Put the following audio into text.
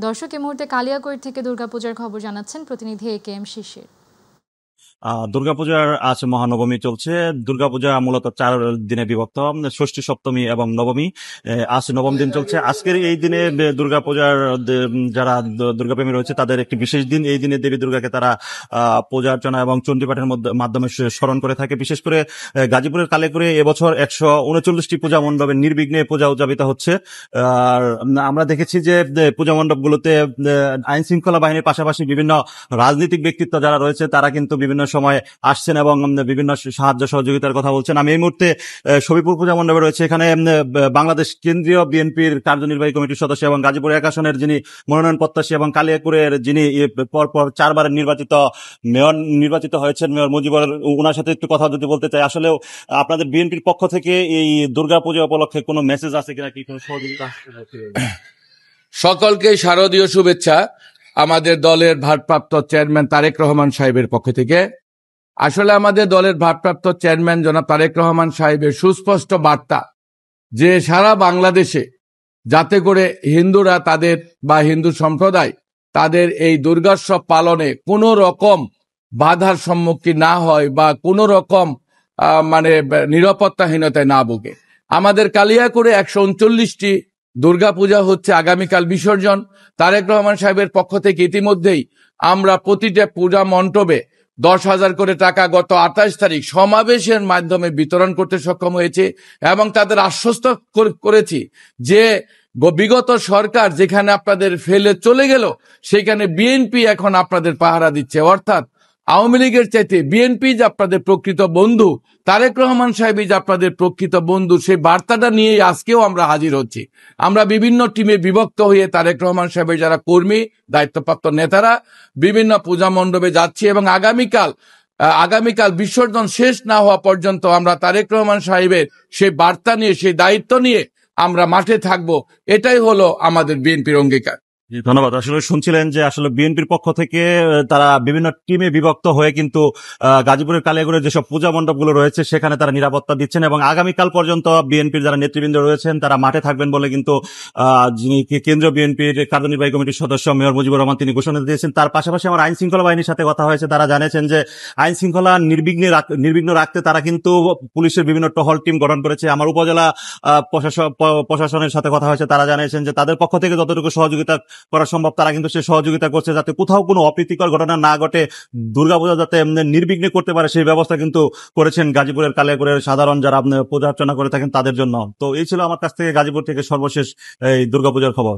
দর্শক এই মুহূর্তে কালিয়াকৈর থেকে দুর্গাপূজার খবর জানাচ্ছেন প্রতিনিধি এ.কে.এম. শিশির। দুর্গাপূজার আজ মহানবমী চলছে। দুর্গাপূজা মূলত 4 দিনে বিভক্ত, ষষ্ঠী, সপ্তমী এবং নবমী। আজ নবম দিন চলছে। আজকের এই দিনে দুর্গাপূজার যারা দুর্গাপ্রেমী রয়েছে তাদের একটি বিশেষ দিন। এই দিনে দেবী দুর্গাকে তারা পূজা অর্চনা এবং চণ্ডীপাঠের মাধ্যমে স্মরণ করে থাকে। বিশেষ করে গাজীপুরের কালিয়াকৈরে এবছর 139টি পূজা মণ্ডপে নির্বিঘ্নে পূজা উদযাপিত হচ্ছে। আর আমরা দেখেছি যে পূজা মণ্ডপগুলোতে আইন শৃঙ্খলা বাহিনীর পাশাপাশি বিভিন্ন রাজনৈতিক ব্যক্তিত্ব যারা রয়েছে তারা কিন্তু বিভিন্ন সময় আসছেন এবং বিভিন্ন সাহায্য সহযোগিতার কথা বলছেন। আমি এই মুহূর্তে শফিপুর পূজা মণ্ডপে রয়েছে। এখানে বাংলাদেশ কেন্দ্রীয় বিএনপির কার্যনির্বাহী কমিটির সদস্য এবং গাজীপুর 1 আসনের যিনি মনোনয়ন প্রত্যাশী এবং কালিয়াকৈরের যিনি পরপর 4 বারের মেয়র নির্বাচিত হয়েছেন, মেয়র মুজিবুর, ওনার সাথে একটু কথা যদি বলতে চাই। আসলেও আপনাদের বিএনপির পক্ষ থেকে এই দুর্গাপূজা উপলক্ষে কোনো মেসেজ আছে কিনা, কি কোনো সহযোগিতা? সকলকে শারদীয় শুভেচ্ছা আমাদের দলের ভারপ্রাপ্ত চেয়ারম্যান তারেক রহমান সাহেবের পক্ষ থেকে। আসলে আমাদের দলের ভারপ্রাপ্ত চেয়ারম্যান জনাব তারেক রহমান সাহেবের সুস্পষ্ট বার্তা যে সারা বাংলাদেশে যাতে করে হিন্দুরা তাদের বা হিন্দু সম্প্রদায় তাদের এই দুর্গোৎসব পালনে কোনো রকম বাধার সম্মুখীন না হয় বা কোনো রকম নিরাপত্তাহীনতায় না ভোগে। আমাদের কালিয়াকৈরে 139টি দুর্গাপূজা হচ্ছে, আগামীকাল বিসর্জন। তারেক রহমান সাহেবের পক্ষ থেকে ইতিমধ্যেই আমরা প্রতিটা পূজা মণ্ডপে 10,000 করে টাকা গত 28 তারিখ সমাবেশের মাধ্যমে বিতরণ করতে সক্ষম হয়েছে এবং তাদের আশ্বস্ত করেছি যে বিগত সরকার যেখানে আপনাদের ফেলে চলে গেল সেখানে বিএনপি এখন আপনাদের পাহারা দিচ্ছে। অর্থাৎ আওয়ামী লীগের চাইতে বিএনপি যে আপনাদের প্রকৃত বন্ধু, তারেক রহমান সাহেবই যে আপনাদের প্রকৃত বন্ধু, সেই বার্তাটা নিয়ে আজকেও আমরা হাজির হচ্ছি। আমরা বিভিন্ন টিমে বিভক্ত হয়ে তারেক রহমান সাহেবের যারা কর্মী, দায়িত্বপ্রাপ্ত নেতারা বিভিন্ন পূজা মণ্ডপে যাচ্ছি এবং আগামীকাল বিসর্জন শেষ না হওয়া পর্যন্ত আমরা তারেক রহমান সাহেবের সেই বার্তা নিয়ে, সেই দায়িত্ব নিয়ে আমরা মাঠে থাকবো। এটাই হলো আমাদের বিএনপির অঙ্গীকার। ধন্যবাদ। আসলে শুনছিলেন যে আসলে বিএনপির পক্ষ থেকে তারা বিভিন্ন টিমে বিভক্ত হয়ে কিন্তু গাজীপুরের কালিয়াকৈরের যেসব পূজা মণ্ডপগুলো রয়েছে সেখানে তারা নিরাপত্তা দিচ্ছেন এবং আগামীকাল পর্যন্ত বিএনপির যারা নেতৃবৃন্দ রয়েছেন তারা মাঠে থাকবেন বলে কিন্তু যিনি কেন্দ্রীয় বিএনপির কার্যনির্বাহী কমিটির সদস্য মেয়র মুজিবুর রহমান তিনি ঘোষণা দিয়েছেন। তার পাশাপাশি আমার আইন শৃঙ্খলা বাহিনীর সাথে কথা হয়েছে। তারা জানিয়েছেন যে আইন শৃঙ্খলা নির্বিঘ্নে রাখতে তারা কিন্তু পুলিশের বিভিন্ন টহল টিম গঠন করেছে। আমার উপজেলা প্রশাসনের সাথে কথা হয়েছে। তারা জানিয়েছেন যে তাদের পক্ষ থেকে যতটুকু সহযোগিতা করা সম্ভব তারা কিন্তু সে সহযোগিতা করছে যাতে কোথাও কোনো অপ্রীতিকর ঘটনা না ঘটে, দুর্গাপূজা যাতে নির্বিঘ্নে করতে পারে সেই ব্যবস্থা কিন্তু করেছেন গাজীপুরের কালিয়াকৈরের সাধারণ যারা পূজা অর্চনা করে থাকেন তাদের জন্য। তো এই ছিল আমার কাছ থেকে গাজীপুর থেকে সর্বশেষ এই দুর্গাপূজার খবর।